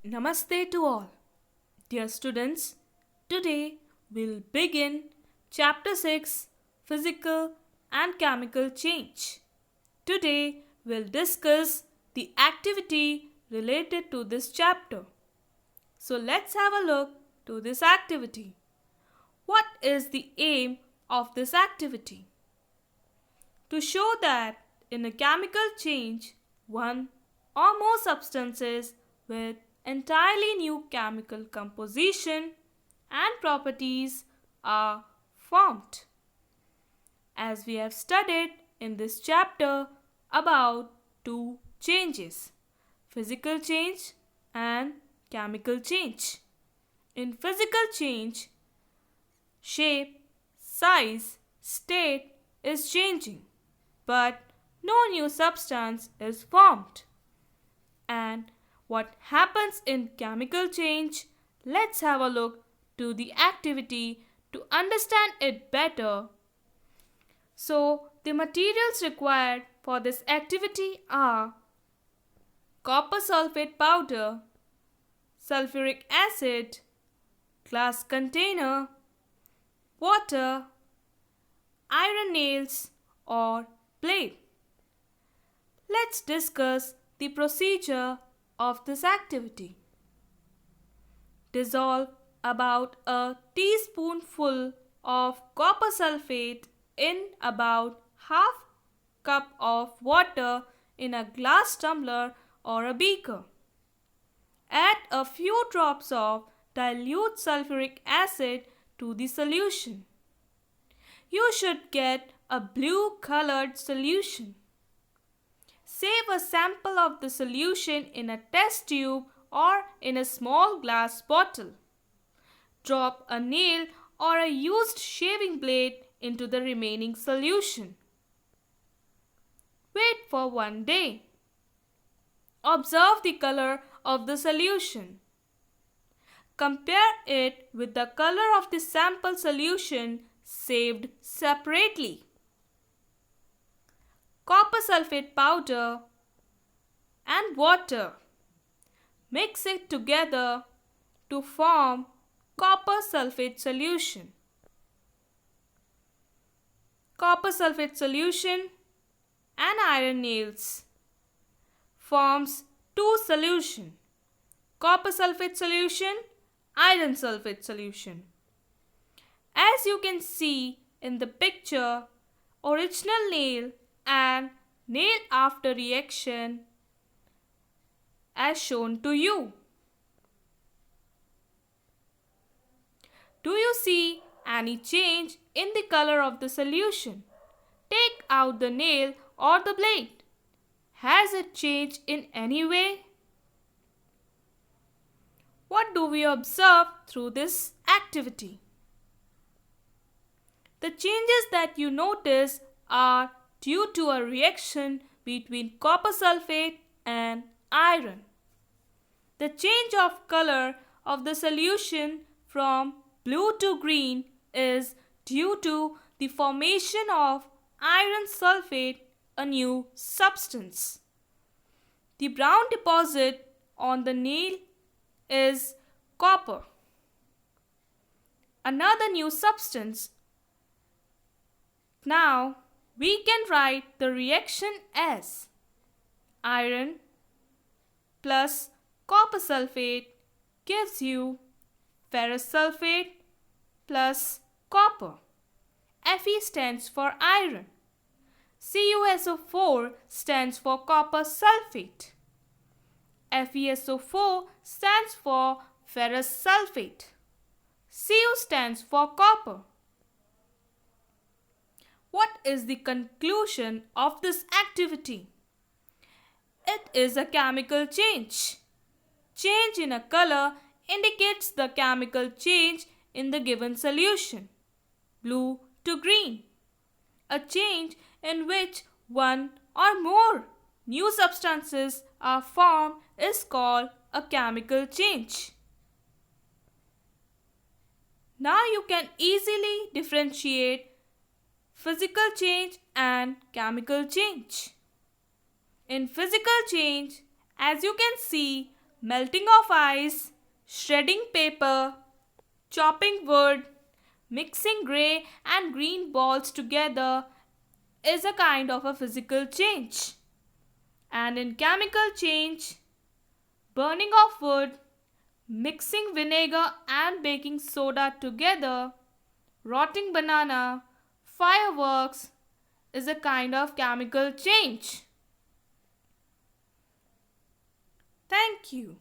Namaste to all. Dear students, today we'll begin Chapter 6 Physical and Chemical Change. Today we'll discuss the activity related to this chapter. So let's have a look to this activity. What is the aim of this activity? To show that in a chemical change, one or more substances with entirely new chemical composition and properties are formed. As we have studied in this chapter about two changes, physical change and chemical change. In physical change, shape, size, state is changing, but no new substance is formed. And what happens in chemical change? Let's have a look to the activity to understand it better. So, the materials required for this activity are copper sulfate powder, sulfuric acid, glass container, water, iron nails or blade. Let's discuss the procedure of this activity. Dissolve about a teaspoonful of copper sulfate in about half cup of water in a glass tumbler or a beaker. Add a few drops of dilute sulfuric acid to the solution. You should get a blue colored solution. Save a sample of the solution in a test tube or in a small glass bottle. Drop a nail or a used shaving blade into the remaining solution. Wait for 1 day. Observe the color of the solution. Compare it with the color of the sample solution saved separately. Copper sulfate powder and water. Mix it together to form copper sulfate solution. Copper sulfate solution and iron nails forms two solution. Copper sulfate solution, iron sulfate solution. As you can see in the picture, original nail and nail after reaction as shown to you. Do you see any change in the color of the solution? Take out the nail or the blade. Has it changed in any way? What do we observe through this activity? The changes that you notice are due to a reaction between copper sulfate and iron. The change of color of the solution from blue to green is due to the formation of iron sulfate, a new substance. The brown deposit on the nail is copper, another new substance. Now, we can write the reaction as iron plus copper sulfate gives you ferrous sulfate plus copper. Fe stands for iron. CuSO4 stands for copper sulfate. FeSO4 stands for ferrous sulfate. Cu stands for copper. What is the conclusion of this activity? It is a chemical change. Change in a color indicates the chemical change in the given solution, blue to green. A change in which one or more new substances are formed is called a chemical change. Now you can easily differentiate physical change and chemical change. In physical change, as you can see, Melting of ice, shredding paper, chopping wood, mixing grey and green balls together is a kind of a physical change. And in chemical change, burning of wood, mixing vinegar and baking soda together, rotting banana, fireworks is a kind of chemical change. Thank you.